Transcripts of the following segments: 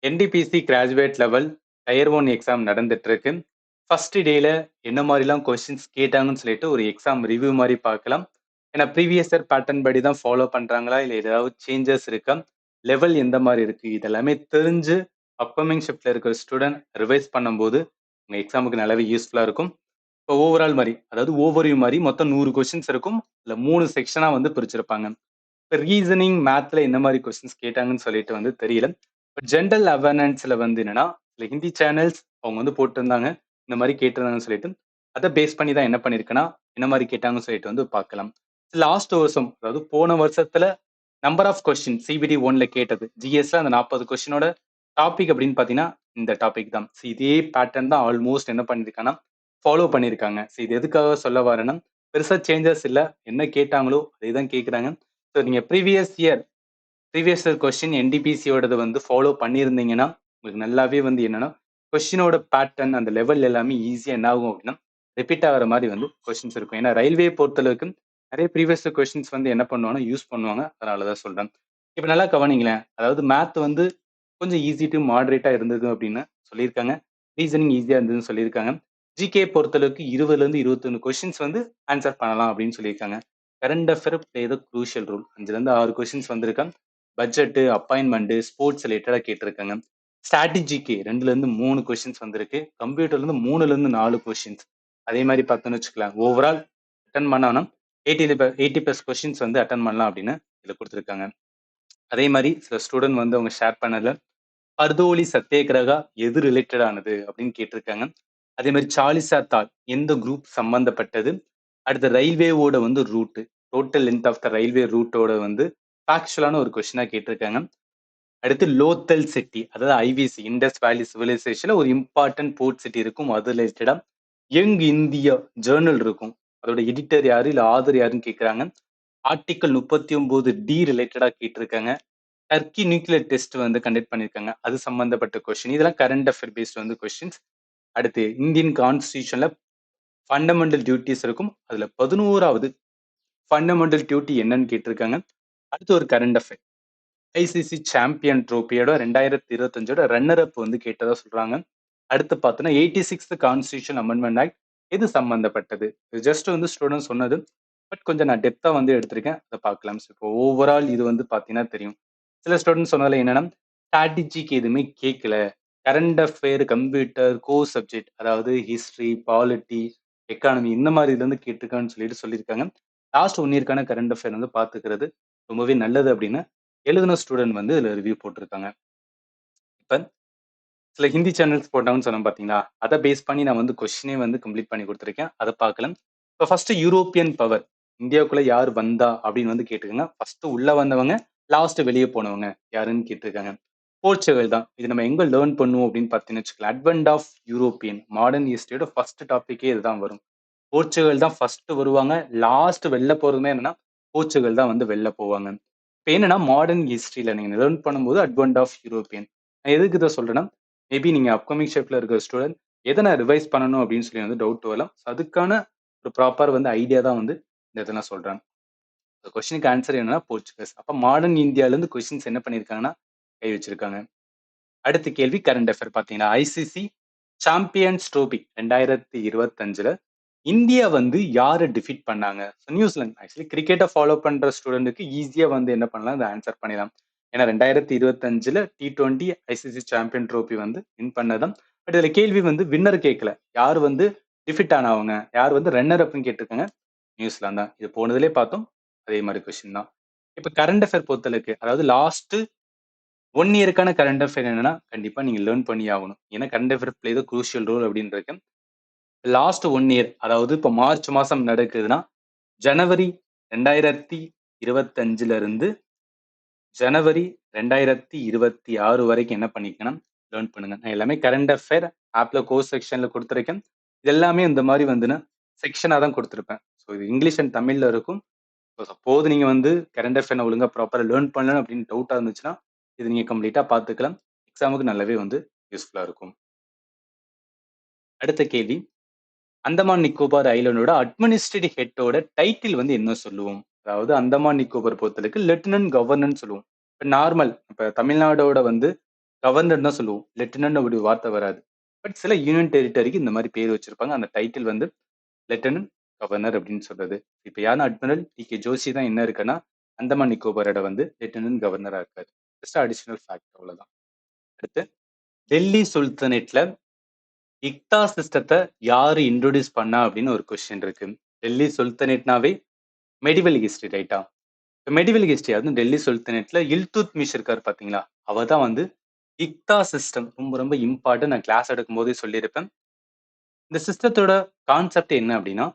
NTPC graduate level tier 1 exam நடந்துட்டு இருக்கு. First டேல என்ன மாதிரிலாம் கொஸ்டின்ஸ் கேட்டாங்கன்னு சொல்லிட்டு ஒரு எக்ஸாம் ரிவ்யூ மாதிரி பார்க்கலாம். ஏன்னா ப்ரீவியஸ் இயர் பேட்டர்ன் படி தான் ஃபாலோ பண்றாங்களா இல்லை ஏதாவது சேஞ்சஸ் இருக்கா, லெவல் எந்த மாதிரி இருக்கு, இதெல்லாமே தெரிஞ்சு அப்கமிங் ஷிஃப்ட்ல இருக்கிற ஸ்டூடெண்ட் ரிவைஸ் பண்ணும்போது உங்க எக்ஸாமுக்கு நல்லாவே யூஸ்ஃபுல்லா இருக்கும். இப்போ ஓவரால் மாதிரி, அதாவது ஓவர்வியூ மாதிரி மொத்தம் 100 கொஸ்டின்ஸ் இருக்கும். இல்லை 3 செக்ஷனா வந்து பிரிச்சிருப்பாங்க. இப்போ ரீசனிங் மேத்ல என்ன மாதிரி கொஸ்டின்ஸ் கேட்டாங்கன்னு சொல்லிட்டு வந்து தெரியல. ஜென்ரல் அவேர்னன்ஸ்ல வந்து என்னன்னா, சில ஹிந்தி சேனல்ஸ் அவங்க வந்து போட்டிருந்தாங்க, இந்த மாதிரி கேட்டிருந்தாங்கன்னு சொல்லிட்டு அதை பேஸ் பண்ணி தான் என்ன பண்ணிருக்கேன்னா, என்ன மாதிரி கேட்டாங்கன்னு சொல்லிட்டு வந்து பார்க்கலாம். லாஸ்ட் வருஷம், அதாவது போன வருஷத்துல நம்பர் ஆஃப் கொஸ்டின் சிபிடி 1ல கேட்டது ஜிஎஸ்ல அந்த 40 கொஸ்டினோட டாபிக் அப்படின்னு பாத்தீங்கன்னா இந்த டாபிக் தான். இதே பேட்டர்ன் தான் ஆல்மோஸ்ட் என்ன பண்ணிருக்காங்கன்னா ஃபாலோ பண்ணிருக்காங்க. இது எதுக்காக சொல்ல வரேன்னா, பெருசா சேஞ்சஸ் இல்ல, என்ன கேட்டாங்களோ அதே தான் கேட்குறாங்க. ஸோ நீங்க ப்ரீவியஸ் கொஸ்டின் என்டிபிசியோடது வந்து ஃபாலோ பண்ணியிருந்தீங்கன்னா உங்களுக்கு நல்லாவே வந்து என்னன்னா கொஸ்டினோட பேட்டர்ன் அந்த லெவல் எல்லாமே ஈஸியா என்ன ஆகும் அப்படின்னா ரிப்பீட் ஆகிற மாதிரி வந்து கொஸ்டின்ஸ் இருக்கும். ஏன்னா ரயில்வே பொறுத்தளவுக்கு நிறைய ப்ரீவியஸ் கொஸ்டின்ஸ் வந்து என்ன பண்ணுவாங்கன்னா யூஸ் பண்ணுவாங்க. அதனாலதான் சொல்றேன். இப்ப நல்லா கவனிங்களேன். அதாவது மேத் வந்து கொஞ்சம் ஈஸி டு மாடரேட்டா இருந்தது அப்படின்னு சொல்லியிருக்காங்க. ரீசனிங் ஈஸியா இருந்ததுன்னு சொல்லியிருக்காங்க. ஜிகே பொறுத்தளவுக்கு 20ல இருந்து 21 கொஸ்டின்ஸ் வந்து ஆன்சர் பண்ணலாம் அப்படின்னு சொல்லியிருக்காங்க. Current affair play the crucial role. 5ல இருந்து 6 கொஸ்டின்ஸ் வந்திருக்காங்க. பட்ஜெட், அப்பாயின்மெண்ட், ஸ்போர்ட்ஸ் ரிலேட்டடா கேட்டிருக்காங்க. ஸ்ட்ராட்டஜிக்கு 2ல இருந்து 3 கொஸ்டின்ஸ் வந்திருக்கு. கம்ப்யூட்டர்ல இருந்து 3ல இருந்து 4 கொஸ்டின்ஸ். அதே மாதிரி பார்த்தோம்னு வச்சுக்கலாம், ஓவரால் அட்டன் பண்ணாலும் 80+ கொஸ்டின்ஸ் வந்து அட்டன் பண்ணலாம் அப்படின்னு இதுல கொடுத்துருக்காங்க. அதே மாதிரி சில ஸ்டூடெண்ட் வந்து அவங்க ஷேர் பண்ணல, பர்தோலி சத்தியகிரகா எது ரிலேட்டடானது அப்படின்னு கேட்டிருக்காங்க. அதே மாதிரி சாலிசா தாள் எந்த குரூப் சம்பந்தப்பட்டது. அடுத்த ரயில்வேவோட வந்து route, total length of the railway ரூட்டோட வந்து ஃபேக்சுவலான ஒரு கொஸ்டினா கேட்டிருக்காங்க. அடுத்து லோத்தல் சிட்டி, அதாவது ஐவிசி இண்டஸ் வேலி சிவிலைசேஷன்ல ஒரு இம்பார்ட்டன்ட் போர்ட் சிட்டி இருக்கும், அது ரிலேட்டடா யங் இந்தியா ஜேர்னல் இருக்கும், அதோட எடிட்டர் யாரு இல்ல ஆதர் யாருன்னு கேட்கறாங்க. ஆர்டிகல் 39D ரிலேட்டடா கேட்டிருக்காங்க. டர்க்கி நியூக்ளியர் டெஸ்ட் வந்து கண்டக்ட் பண்ணிருக்காங்க, அது சம்பந்தப்பட்ட கொஸ்டின். இதெல்லாம் கரண்ட் அஃபேர் பேஸ்ட் வந்து கொஸ்டின்ஸ். அடுத்து இந்தியன் கான்ஸ்டிடியூஷன்ல ஃபண்டமெண்டல் டியூட்டிஸ் இருக்கும், அதுல 11வது ஃபண்டமெண்டல் டியூட்டி என்னன்னு கேட்டிருக்காங்க. அடுத்து ஒரு கரண்ட் அஃபேர், ஐசிசி சாம்பியன் ட்ரோபியோட 2025 ரன்னர் அப் வந்து கேட்டதா சொல்றாங்க. அடுத்து பார்த்தோன்னா 86th கான்ஸ்டிடியூஷன் அமெண்ட்மெண்ட் ஆக்ட் எது சம்பந்தப்பட்டது. இது ஜஸ்ட் வந்து ஸ்டூடெண்ட் சொன்னது, பட் கொஞ்சம் நான் டெப்தா வந்து எடுத்திருக்கேன், அதை பார்க்கலாம். இப்போ ஓவரால் இது வந்து பார்த்தீங்கன்னா தெரியும். சில ஸ்டூடெண்ட் சொன்னதுல என்னன்னா ஸ்ட்ராட்டஜிக்கு எதுவுமே கேட்கல, current affair, computer, core subject அதாவது ஹிஸ்டரி, பாலிட்டி, எக்கானமி இந்த மாதிரி இது வந்து கேட்டிருக்கான்னு சொல்லிட்டு சொல்லியிருக்காங்க. லாஸ்ட் 1 இயர்க்கான கரண்ட் அஃபேர் வந்து பார்த்துக்கிறது ரொம்பவே நல்லது அப்படின்னு எழுதின ஸ்டூடெண்ட் வந்து இதுல ரிவ்யூ போட்டிருக்காங்க. இப்ப சில ஹிந்தி சேனல்ஸ் போட்டாங்கன்னு சொன்னேன் பாத்தீங்களா, அதை பேஸ் பண்ணி நான் வந்து கொஸ்டினே வந்து கம்ப்ளீட் பண்ணி கொடுத்துருக்கேன், அதை பார்க்கலாம். இப்போ ஃபர்ஸ்ட் யூரோப்பியன் பவர் இந்தியாவுக்குள்ள யார் வந்தா அப்படின்னு வந்து கேட்டிருக்காங்க. ஃபர்ஸ்ட் உள்ள வந்தவங்க, லாஸ்ட் வெளியே போனவங்க யாருன்னு கேட்டிருக்காங்க. போர்ச்சுகல் தான். இது நம்ம எங்க லேர்ன் பண்ணுவோம் அப்படின்னு பார்த்தீங்கன்னு வச்சுக்கலாம், அட்வென்ட் ஆஃப் யூரோப்பியன் மாடர்ன் ஹிஸ்டரியோட ஃபர்ஸ்ட் டாபிக்கே இதுதான் வரும். போர்ச்சுகல் தான் ஃபர்ஸ்ட் வருவாங்க, லாஸ்ட் வெளில போறதுமே என்னன்னா போர்ச்சுகல் தான் வந்து வெளில போவாங்க. இப்போ என்னன்னா மாடர்ன் ஹிஸ்டரியில நீங்க லேர்ன் பண்ணும்போது அட்வென்ட் ஆஃப் யூரோப்பியன். நான் எதுக்கு இதை சொல்றேன்னா, மேபி நீங்க அப்கமிங் ஷேப்ல இருக்கிற ஸ்டூடெண்ட் எதை நான் ரிவைஸ் பண்ணணும் அப்படின்னு சொல்லி வந்து டவுட் வரலாம். அதுக்கான ஒரு ப்ராப்பர் வந்து ஐடியா தான் வந்து இந்த இதை நான் சொல்றேன். கொஸ்டினுக்கு ஆன்சர் என்னன்னா போர்ச்சுகல்ஸ். அப்ப மாடர்ன் இந்தியால இருந்து கொஸ்டின்ஸ் என்ன பண்ணிருக்காங்கன்னா கை வச்சிருக்காங்க. அடுத்த கேள்வி கரண்ட் அஃபேர் பாத்தீங்கன்னா, ஐசிசி சாம்பியன்ஸ் ட்ரோபி 2025ல இந்தியா வந்து யாரை டிஃபீட் பண்ணாங்க. நியூசிலாந்து. ஆக்சுவலி கிரிக்கெட்டை ஃபாலோ பண்ற ஸ்டூடெண்ட்டுக்கு ஈஸியா வந்து என்ன பண்ணலாம், அதை ஆன்சர் பண்ணிடலாம். ஏன்னா 2025ல T20 ஐசிசி சாம்பியன் ட்ரோபி வந்து வின் பண்ணதான். பட் இதுல கேள்வி வந்து வின்னர் கேட்கல, யார் வந்து டிஃபிட் ஆனவங்க, யார் வந்து ரன்னர் அப்னு கேட்டிருக்காங்க. நியூசிலாந்து தான். இது போனதுலேயே பார்த்தோம், அதே மாதிரி கொஸ்டின் தான். இப்ப கரண்ட் அஃபேர் பொறுத்தளவுக்கு, அதாவது லாஸ்ட் 1 இயருக்கான கரண்ட் அஃபேர் என்னன்னா கண்டிப்பா நீங்க லேர்ன் பண்ணி ஆகணும். ஏன்னா current affair play the crucial role அப்படின்னு இருக்கு. லாஸ்ட் 1 இயர், அதாவது இப்போ மார்ச் மாசம் நடக்குதுன்னா ஜனவரி 2025ல இருந்து ஜனவரி 2026 வரைக்கும் என்ன பண்ணிக்கணும், லேர்ன் பண்ணுங்க. நான் எல்லாமே கரண்ட் அஃபேர் ஆப்ல கோர்ஸ் செக்ஷன்ல கொடுத்துருக்கேன். இது எல்லாமே இந்த மாதிரி வந்துன்னா செக்ஷனா தான் கொடுத்துருப்பேன். ஸோ இது இங்கிலீஷ் அண்ட் தமிழ்ல இருக்கும். சப்போஸ் நீங்க வந்து கரண்ட் அஃபேர் ஒழுங்கா ப்ராப்பரா லேர்ன் பண்ணல அப்படின்னு டவுட்டா இருந்துச்சுன்னா இது நீங்க கம்ப்ளீட்டா பார்த்துக்கலாம். எக்ஸாமுக்கு நல்லாவே வந்து யூஸ்ஃபுல்லா இருக்கும். அடுத்த கேள்வி, அந்தமான் நிக்கோபார் ஐலண்டோட அட்மினிஸ்ட்ரேட்டிவ் ஹெட்டோட டைட்டில் வந்து என்ன சொல்லுவோம். அதாவது அந்தமான் நிக்கோபார் பொறுத்தளவுக்கு லெப்டினன்ட் கவர்னர் சொல்லுவோம். இப்ப நார்மல் இப்ப தமிழ்நாடோட வந்து கவர்னர் தான் சொல்லுவோம். லெப்டினன்ட் அப்படி வார்த்தை வராது. பட் சில யூனியன் டெரிட்டரிக்கு இந்த மாதிரி பேர் வச்சிருப்பாங்க. அந்த டைட்டில் வந்து லெப்டினன்ட் கவர்னர் அப்படின்னு சொல்றது. இப்ப யாருன்னா அட்மிரல் டி.கே. ஜோஷி தான் என்ன இருக்குன்னா, அந்தமான் நிக்கோபாரோட வந்து லெப்டினன்ட் கவர்னரா இருக்காரு. ஜஸ்ட் அடிஷனல் ஃபேக்ட் அவ்வளவுதான். அடுத்து டெல்லி சுல்தானேட்ல இக்தா சிஸ்டத்த யாரு இன்ட்ரோடியூஸ் பண்ணா அப்படின்னு ஒரு கொஸ்டின் இருக்கு. டெல்லி சுல்தானேட்னாவே மெடிவல் ஹிஸ்டரி ரைட்டா? மெடிவல் ஹிஸ்டரி அதுவும் டெல்லி சுல்தானேட்ல இல்துத்மிஷ் இருக்காரு பாத்தீங்களா? அவர் தான் வந்து இக்தா சிஸ்டம் ரொம்ப ரொம்ப இம்பார்ட்டன்ட். நான் கிளாஸ் எடுக்கும்போதே சொல்லியிருப்பேன். இந்த சிஸ்டத்தோட கான்செப்ட் என்ன அப்படின்னா,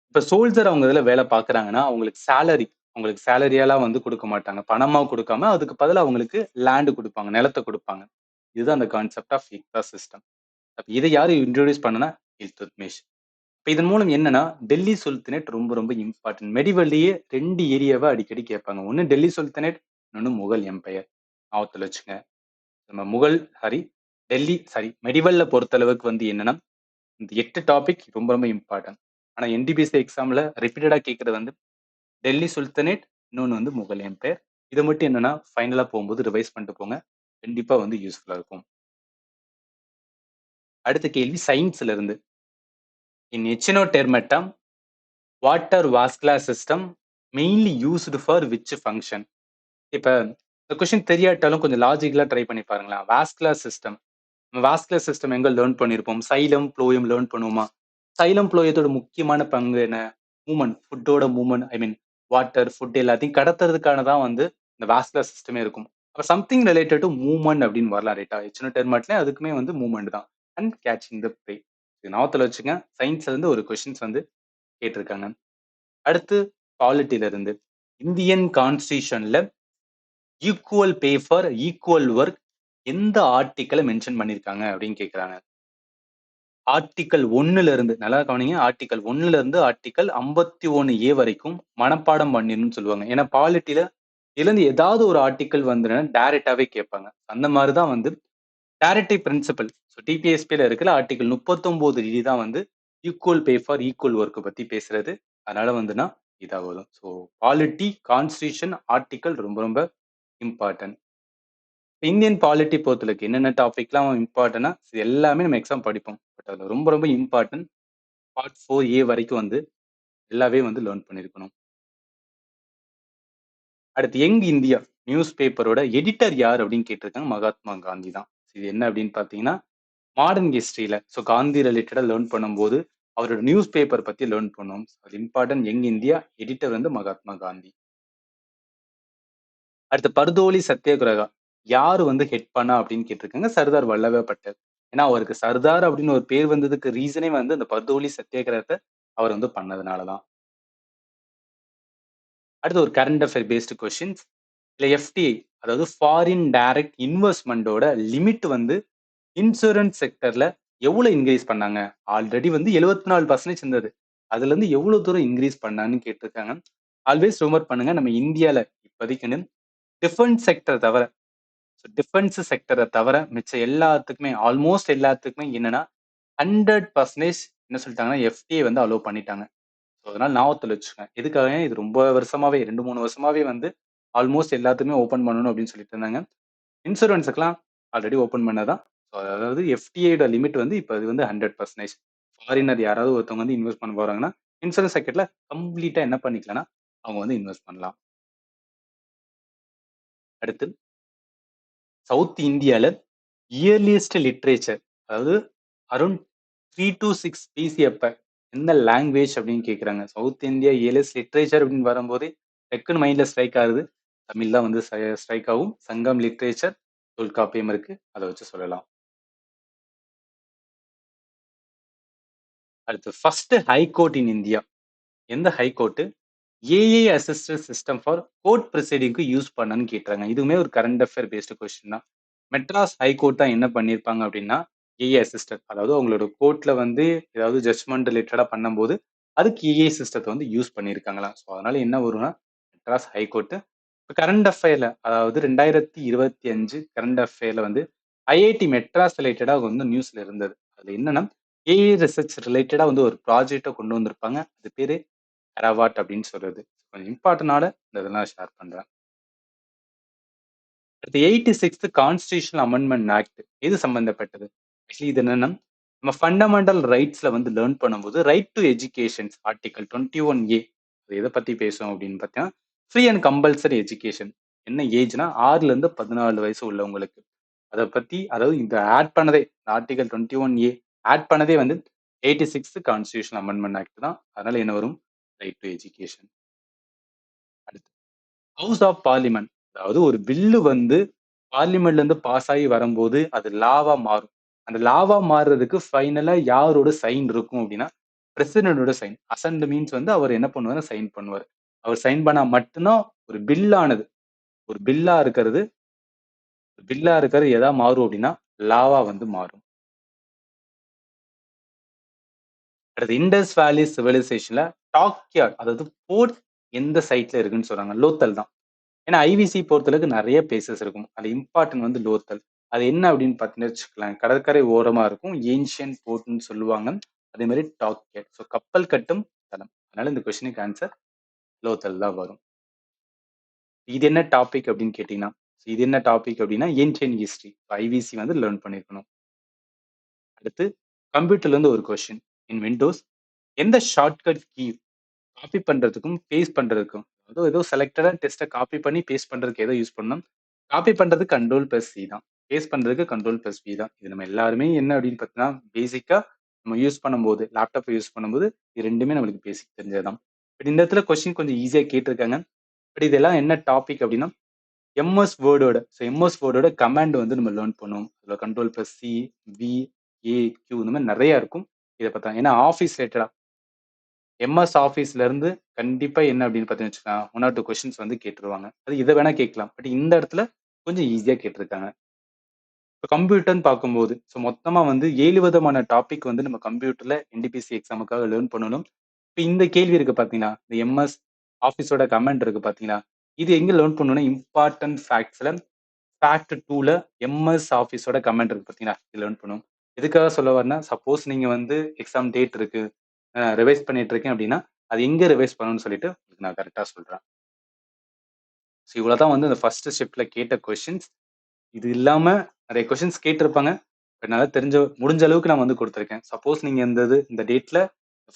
இப்ப சோல்ஜர் அவங்க இதுல வேலை பாக்குறாங்கன்னா, அவங்களுக்கு சேலரி அவங்களுக்கு சேலரியாலாம் வந்து குடுக்க மாட்டாங்க. பணமா குடுக்காம அதுக்கு பதிலா அவங்களுக்கு லேண்ட் குடுப்பாங்க. நிலத்த குடுப்பாங்க. இதுதான் அந்த கான்செப்ட் ஆஃப் இக்தா சிஸ்டம். அப்ப இத யாரு இன்ட்ரோடியூஸ் பண்ணனா? இல்துத்மிஷ். இப்ப இதன் மூலம் என்னன்னா, டெல்லி சுல்தானேட் ரொம்ப ரொம்ப இம்பார்ட்டன்ட். மெடிவல்லயே 2 ஏரியாவ அடிக்கடி கேட்பாங்க. ஒண்ணு டெல்லி சுல்தானேட், இன்னொன்னு முகல் எம்பயர். ஞாபகத்துல வச்சுக்கங்க. நம்ம முகல் சாரி மெடிவல்ல பொறுத்தளவுக்கு வந்து என்னன்னா, இந்த 8 டாபிக் ரொம்ப ரொம்ப இம்பார்ட்டன்ட். ஆனா என்டிபிசி எக்ஸாம்ல ரிப்பீட்டடா கேட்கிறது வந்து டெல்லி சுல்தானேட், இன்னொன்னு வந்து முகல் எம்பயர். இத மட்டும் என்னன்னா, ஃபைனலா போகும்போது ரிவைஸ் பண்ணிட்டு போங்க. கண்டிப்பா வந்து யூஸ்ஃபுல்லா இருக்கும். அடுத்த கேள்வி சயின்ஸ்ல இருந்து. In echinodermata, what are vascular system mainly used for which function? இப்ப இந்த கொஸ்டின் தெரியாட்டாலும் கொஞ்சம் லாஜிக்கலா ட்ரை பண்ணி பாருங்களேன். Vascular system. வாஸ்குலர் சிஸ்டம் எங்க லேர்ன் பண்ணியிருப்போம்? சைலம், புளோயம் லேர்ன் பண்ணுவோமா? சைலம், புளோயத்தோட முக்கியமான பங்கு என்ன? மூவ்மெண்ட். ஃபுட்டோட மூவ்மெண்ட் வாட்டர், ஃபுட் எல்லாத்தையும் கடத்துறதுக்கான தான் வந்து இந்த வாஸ்குலர் சிஸ்டமே இருக்கும். அப்ப சம்திங் ரிலேட்டட் டூ மூவ்மெண்ட் அப்படின்னு வரலாம் ரைட்டா? எக்ஸினோடெர்மட்ல அதுக்குமே வந்து மூவ்மெண்ட் தான். And catching the pray. இது ஞாபகத்துல வச்சுங்க. சயின்ஸ்ல இருந்து ஒரு கொஸ்டின்ஸ் வந்து கேட்டிருக்காங்க. அடுத்து பாலிட்டில இருந்து. இந்தியன் கான்ஸ்டிடியூஷன்ல equal pay for equal work எந்த ஆர்டிக்கிள மென்ஷன் பண்ணியிருக்காங்க அப்படின்னு கேட்கிறாங்க. ஆர்டிக்கிள் 1ல இருந்து நல்லா கவனிங்க. ஆர்டிக்கிள் 1ல இருந்து ஆர்டிக்கிள் 51 வரைக்கும் மனப்பாடம் பண்ணிடணும்னு சொல்லுவாங்க. ஏன்னா பாலிட்டில இதுலருந்து ஏதாவது ஒரு ஆர்டிக்கிள் வந்துனா டைரக்டாவே கேட்பாங்க. அந்த மாதிரி தான் வந்து டைரக்டிவ் பிரின்சிபல். ஸோ டிபிஎஸ்பில இருக்கிற ஆர்டிக்கிள் 39 தான் வந்து equal pay for equal work பத்தி பேசுறது. அதனால வந்துனா இதா வரும். ஸோ பாலிட்டி, கான்ஸ்டிடியூஷன், ஆர்டிக்கிள் ரொம்ப ரொம்ப இம்பார்ட்டன்ட். இந்தியன் பாலிட்டி பொறுத்தளவுக்கு என்னென்ன டாபிக்லாம் இம்பார்ட்டன்ட்னா, இது எல்லாமே நம்ம எக்ஸாம் படிப்போம். பட் அதுல ரொம்ப ரொம்ப இம்பார்ட்டன்ட் பார்ட் 4 வரைக்கும் வந்து எல்லாமே வந்து லேர்ன் பண்ணியிருக்கணும். அடுத்து யங் இந்தியா நியூஸ் பேப்பரோட எடிட்டர் யார் அப்படின்னு கேட்டிருக்காங்க. மகாத்மா காந்தி தான். இது என்ன அப்படின்னு பார்த்தீங்கன்னா, மாடர்ன் ஹிஸ்டரியில காந்தி ரிலேட்டடா லேர்ன் பண்ணும்போது, அவரோட நியூஸ் பேப்பர் பத்தி லேர்ன் பண்ணோம். அது இம்பார்ட்டன்ட் யங் இந்தியா எடிட்டர் வந்து மகாத்மா காந்தி. அடுத்து பர்தோலி சத்தியாகிரகா யாரு வந்து ஹெட் பண்ணா அப்படின்னு கேட்டிருக்காங்க. சர்தார் வல்லபாய் பட்டேல். ஏன்னா அவருக்கு சர்தார் அப்படின்னு ஒரு பேர் வந்ததுக்கு ரீசனே வந்து அந்த பர்தோலி சத்தியாகிரகத்தை அவர் வந்து பண்ணதுனாலதான். அடுத்து ஒரு கரண்ட் அஃபேர் பேஸ்டு கொஸ்டின்ஸ். இல்ல எஃப்டிஐ அதாவது ஃபாரின் டைரக்ட் இன்வெஸ்ட்மெண்டோட லிமிட் வந்து இன்சூரன்ஸ் செக்டர்ல எவ்வளவு இன்க்ரீஸ் பண்ணாங்க? ஆல்ரெடி வந்து 74% இருந்தது. அதுல இருந்து எவ்வளவு தூரம் இன்க்ரீஸ் பண்ணாங்கன்னு கேட்டிருக்காங்க. ஆல்வேஸ் ரிமெம்பர் பண்ணுங்க நம்ம இந்தியால இப்போதைக்குன்னு டிஃபென்ஸ் செக்டர் தவிர டிஃபென்ஸ் செக்டரை தவிர மிச்ச எல்லாத்துக்குமே ஆல்மோஸ்ட் எல்லாத்துக்குமே என்னன்னா 100% என்ன சொல்லிட்டாங்கன்னா எஃப்டிஐ வந்து அலோவ் பண்ணிட்டாங்க. ஸோ அதனால ஞாபகத்துல வச்சுக்கோங்க. எதுக்காக இது ரொம்ப வருஷமாவே 2, 3 வருஷமாவே வந்து ஆல்மோஸ்ட் எல்லாத்துக்குமே ஓப்பன் பண்ணணும் அப்படின்னு சொல்லிட்டு இருந்தாங்க. இன்சூரன்ஸுக்குலாம் ஆல்ரெடி ஓப்பன் பண்ணதான். ஸோ அதாவது எஃப்டிஐயோட லிமிட் வந்து இப்போ அது வந்து 100%. ஃபாரினர் யாராவது ஒருத்தவங்க வந்து இன்வெஸ்ட் பண்ண போறாங்கன்னா இன்சூரன்ஸ் செக்டர்ல கம்ப்ளீட்டா என்ன பண்ணிக்கலாம்னா அவங்க வந்து இன்வெஸ்ட் பண்ணலாம். அடுத்து சவுத் இந்தியால இயர்லியஸ்ட் லிட்ரேச்சர் அதாவது அரௌண்ட் 3 to 6 பிசி அப்ப எந்த லாங்குவேஜ் அப்படின்னு கேட்குறாங்க. சவுத் இந்தியா இயர்லியஸ்ட் லிட்ரேச்சர் அப்படின்னு வரும்போதே டக்குன்னு மைண்ட்ல ஸ்ட்ரைக் ஆகுது. தமிழ் தான் வந்து ஸ்ட்ரைக் ஆகும். சங்கம் லிட்ரேச்சர், தொல்காப்பியம் இருக்கு. அதை வச்சு சொல்லலாம். அடுத்து ஃபர்ஸ்ட் ஹைகோர்ட் இன் இந்தியா எந்த high court AI assistant system for court ப்ரொசீடிங்க்கு யூஸ் பண்ணன்னு கேட்குறாங்க. இதுவுமே ஒரு கரண்ட் அஃபேர் பேஸ்டு கொஸ்டின் தான். மெட்ராஸ் ஹைகோர்ட் தான் என்ன பண்ணியிருப்பாங்க அப்படின்னா ஏஐ அசிஸ்டன்ட் அதாவது உங்களோட கோர்ட்ல வந்து ஏதாவது ஜட்ஜ்மெண்ட் ரிலேட்டடா பண்ணும்போது அதுக்கு ஏஐ சிஸ்டத்தை வந்து யூஸ் பண்ணியிருக்காங்களாம். ஸோ அதனால என்ன வரும்னா மெட்ராஸ் ஹைகோர்ட். இப்போ கரண்ட் அஃபேர்ல அதாவது 2025 கரண்ட் அஃபேர்ல வந்து ஐஐடி மெட்ராஸ் ரிலேட்டடா வந்து நியூஸ்ல இருந்தது. அது என்னன்னா ஏஐ ரிசர்ச் ரிலேட்டடா வந்து ஒரு ப்ராஜெக்டை கொண்டு வந்திருப்பாங்க. அது பேரு கராவாட் அப்படின்னு சொல்றது. கொஞ்சம் இம்பார்ட்டனால இந்த இதெல்லாம் ஷேர் பண்றேன். அடுத்து 86th கான்ஸ்டிடியூஷனல் அமெண்ட்மெண்ட் ஆக்ட் எது சம்பந்தப்பட்டது? ஆக்சுவலி இது என்னன்னா, நம்ம ஃபண்டமெண்டல் ரைட்ஸ்ல வந்து லேர்ன் பண்ணும்போது, right to educations article 21A அது எத பத்தி பேசும் அப்படின்னு பார்த்தீங்கன்னா, ஃப்ரீ அண்ட் கம்பல்சரி எஜுகேஷன். என்ன ஏஜ்னா 6ல இருந்து 14 வயசு உள்ளவங்களுக்கு. அத பத்தி அதாவது இந்த ஆட் பண்ணதே ஆர்டிகல் 21A ஆட் பண்ணதே வந்து 86th கான்ஸ்டிடியூஷனல் அமெண்ட்மெண்ட் ஆக்ட் தான். அதனால என்ன வரும்? Right to education. அடுத்து ஹவுஸ் ஆஃப் பார்லிமென்ட். அதாவது ஒரு பில்லு வந்து பார்லிமெண்ட்ல இருந்து பாஸ் ஆகி வரும்போது அது லாவா மாறும். அந்த லாவா மாறுறதுக்கு ஃபைனலா யாரோட சைன் இருக்கும் அப்படின்னா, பிரசிடென்ட்டோட சைன். அசன்ட் மீன்ஸ் வந்து அவர் என்ன பண்ணுவாரு? சைன் பண்ணுவாரு. அவர் சைன் பண்ணா மட்டும் தான் ஒரு பில் ஆனது. ஒரு பில்லா இருக்கிறது எதா மாறும் அப்படின்னா, லாவா வந்து மாறும். அடுத்து இண்டஸ் வேலி சிவிலைசேஷன்ல டாக்யார்ட் அதாவது போர்ட் எந்த சைட்ல இருக்குன்னு சொல்றாங்க? லோத்தல் தான். ஏன்னா ஐவிசி பொறுத்தளவுக்கு நெறைய பிளேஸஸ் இருக்கும். அதுல இம்பார்ட்டன்ட் வந்து லோத்தல். அது என்ன அப்படின்னு பார்த்தீங்கன்னு வச்சுக்கோங்களேன், கடற்கரை ஓரமா இருக்கும். ஏன்ஷியன்ட் போர்ட்ன்னு சொல்லுவாங்க. அதே மாரி டாக்யார்ட். ஸோ கப்பல் கட்டும் தளம். அதனால இந்த கொஸ்டினுக்கு ஆன்சர் லோத்தல் தான் வரும். இது என்ன டாபிக் அப்படின்னு கேட்டீங்கன்னா, இது என்ன டாபிக் அப்படின்னா ஏன்ஷியன்ட் ஹிஸ்டரி. ஐவிசி வந்து லேர்ன் பண்ணியிருக்கணும். அடுத்து கம்ப்யூட்டர்ல இருந்து ஒரு கொஸ்டின். இன் விண்டோஸ் எந்த ஷார்ட்கட் கீ காப்பி பண்றதுக்கும், பேஸ்ட் பண்றதுக்கும். ஏதோ செலக்டடா டெக்ஸ்ட்ட காப்பி பண்ணி பேஸ்ட் பண்றதுக்கு எத யூஸ் பண்ணணும்? காப்பி பண்றதுக்கு கண்ட்ரோல் பிளஸ் சி தான். பேஸ்ட் பண்றதுக்கு கண்ட்ரோல் பிளஸ் வி தான். இது நம்ம எல்லாருமே என்ன அப்படின்னு பார்த்தீங்கன்னா, பேசிக்கா நம்ம யூஸ் பண்ணும்போது, லேப்டாப் யூஸ் பண்ணும்போது, இது 2மே நம்மளுக்கு பேசிக் தெரிஞ்சது தான். பட் இந்த இடத்துல கொஸ்டின் கொஞ்சம் ஈஸியா கேட்டிருக்காங்க. பட் இதெல்லாம் என்ன டாபிக் அப்படின்னா, எம்எஸ் வேர்டோட எம்எஸ் வேர்டோட கமாண்ட் வந்து நம்ம லேர்ன் பண்ணுவோம். அதுல control plus C, V, A, Q இந்த மாரி நெறைய இருக்கும். இத பார்த்தா ஏன்னா ஆஃபீஸ் ரிலேட்டடா எம்எஸ் ஆஃபீஸ்ல இருந்து கண்டிப்பா என்ன அப்படின்னு பார்த்தீங்கன்னு வச்சுக்கோங்க, 1 ஆர் 2 கொஸ்டின்ஸ் வந்து கேட்டுருவாங்க. அது இத வேணா கேட்கலாம். பட் இந்த இடத்துல கொஞ்சம் ஈஸியா கேட்டிருக்காங்க. இப்ப கம்ப்யூட்டர்ன்னு பார்க்கும்போது, மொத்தமா வந்து 7 விதமான டாபிக் வந்து நம்ம கம்ப்யூட்டர்ல என்டிபிசி எக்ஸாமுக்காக லேர்ன் பண்ணணும். இப்ப இந்த கேள்வி இருக்கு பார்த்தீங்களா? இந்த எம்எஸ் ஆஃபீஸோட கமாண்ட் இருக்கு பார்த்தீங்களா? இது எங்க லேர்ன் பண்ணணும்னா, இம்பார்ட்டன்ட் ஃபேக்ட்ஸ்ல ஃபேக்ட் 2ல எம்எஸ் ஆஃபீஸோட கமாண்ட் இருக்கு பார்த்தீங்களா? இது லேர்ன் பண்ணணும். எதுக்காக சொல்ல வரேன்னா, சப்போஸ் நீங்க வந்து எக்ஸாம் டேட் இருக்கு. ரிவைஸ் பண்ணிட்டு இருக்கேன் அப்படின்னா, அது எங்க ரிவைஸ் பண்ணணும்னு சொல்லிட்டு உங்களுக்கு நான் கரெக்ட்டா சொல்றேன். இவ்வளவு தான் வந்து இந்த ஃபர்ஸ்ட் ஷிப்ட்ல கேட்ட கொஸ்டின்ஸ். இது இல்லாம நெறைய கொஸ்டின்ஸ் கேட்டிருப்பாங்க. என்னால முடிஞ்ச அளவுக்கு நான் வந்து குடுத்துருக்கேன். சப்போஸ் நீங்க இந்த டேட்ல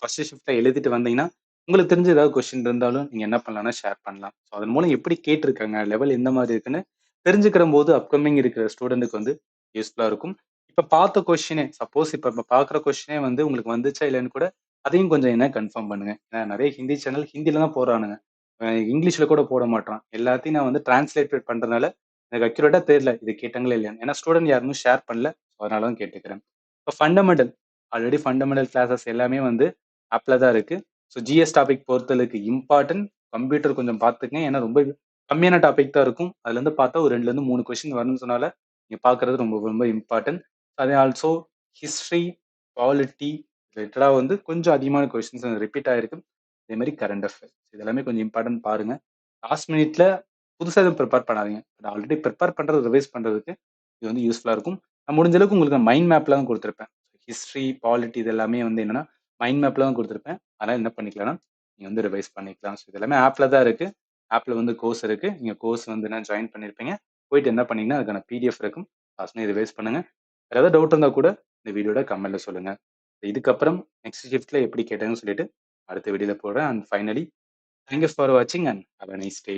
ஃபர்ஸ்ட் ஷிஃப்ட்ல எழுதிட்டு வந்தீங்கன்னா, உங்களுக்கு தெரிஞ்ச ஏதாவது கொஸ்டின் இருந்தாலும் நீங்க என்ன பண்ணலாம்னா ஷேர் பண்ணலாம். அதன் மூலம் எப்படி கேட்டிருக்காங்க, லெவல் எந்த மாரி இருக்குன்னு தெரிஞ்சுக்கிறம்போது அப்கமிங் இருக்கிற ஸ்டூடண்ட்க்கு வந்து யூஸ்ஃபுல்லா இருக்கும். இப்ப பார்த்த கொஸ்டினே சப்போஸ் இப்ப பார்க்குற கொஸ்டினே வந்து உங்களுக்கு வந்துச்சா இல்லையான்னு கூட அதையும் கொஞ்சம் என்ன கன்ஃபார்ம் பண்ணுங்க. ஏன்னா நெறைய ஹிந்தி சேனல் ஹிந்தில தான் போடுறானுங்க. இங்கிலீஷ்ல கூட போட மாட்றான். எல்லாத்தையும் நான் வந்து டிரான்ஸ்லேட்டட் பண்றதுனால எனக்கு அக்யூரேட்டா தெரியல. இது கேட்டாங்களா இல்லையான்னு. ஏன்னா ஸ்டூடண்ட் யாருமே ஷேர் பண்ணல. அதனால தான் கேட்டுக்கிறேன். இப்ப ஃபண்டமெண்டல் ஆல்ரெடி ஃபண்டமெண்டல் கிளாஸஸ் எல்லாமே வந்து ஆப்ல தான் இருக்கு. ஜிஎஸ் டாபிக் பொறுத்தளவுக்கு இம்பார்ட்டன்ட் கம்ப்யூட்டர் கொஞ்சம் பார்த்துக்கங்க. ஏன்னா ரொம்ப கம்மியான டாபிக் தான் இருக்கும். அதுலருந்து பார்த்தா ஒரு 2லருந்து 3 கொஸ்டின் வரும்னு சொன்னால, நீங்க பார்க்குறது ரொம்ப ரொம்ப இம்பார்ட்டன்ட். அதே ஆல்சோ ஹிஸ்டரி, பாலிட்டி ரிலேட்டடா வந்து கொஞ்சம் அதிகமான கொஸ்டின்ஸ் ரிப்பீட் ஆயிருக்கு. அதே மாரி கரண்ட் அஃபேர்ஸ். இது எல்லாமே கொஞ்சம் இம்பார்ட்டன்ட் பாருங்க. லாஸ்ட் மினிட்ல புதுசா எதுவும் ப்ரிப்பேர் பண்ணாதீங்க. ஆல்ரெடி ப்ரிப்பேர் பண்றது ரிவைஸ் பண்றதுக்கு இது வந்து யூஸ்ஃபுல்லா இருக்கும். நான் முடிஞ்ச அளவுக்கு உங்களுக்கு மைண்ட் மேப்ல தான் குடுத்திருப்பேன். ஹிஸ்டரி, பாலிட்டி இது எல்லாமே வந்து என்னன்னா, மைண்ட் மேப்ல தான் குடுத்திருப்பேன். அதனால என்ன பண்ணிக்கலாம்னா, நீங்க வந்து ரிவைஸ் பண்ணிக்கலாம். இது எல்லாமே ஆப்ல தான் இருக்கு. ஆப்ல வந்து கோர்ஸ் இருக்கு. நீங்க கோர்ஸ் வந்து என்ன ஜாயின் பண்ணியிருப்பீங்க. போயிட்டு என்ன பண்ணீங்கன்னா, அதுக்கான பிடிஎஃப் இருக்கும். லாஸ்ட் ரிவைஸ் பண்ணுங்க. வேற ஏதாவது டவுட் இருந்தா கூட இந்த வீடியோட கமெண்ட்ல சொல்லுங்க. இதுக்கப்புறம் நெக்ஸ்ட் ஷிஃப்ட்ல எப்படி கேட்டாங்கன்னு சொல்லிட்டு அடுத்த வீடியோல போடுறேன். And finally thank you for வாட்சிங் and have a nice day.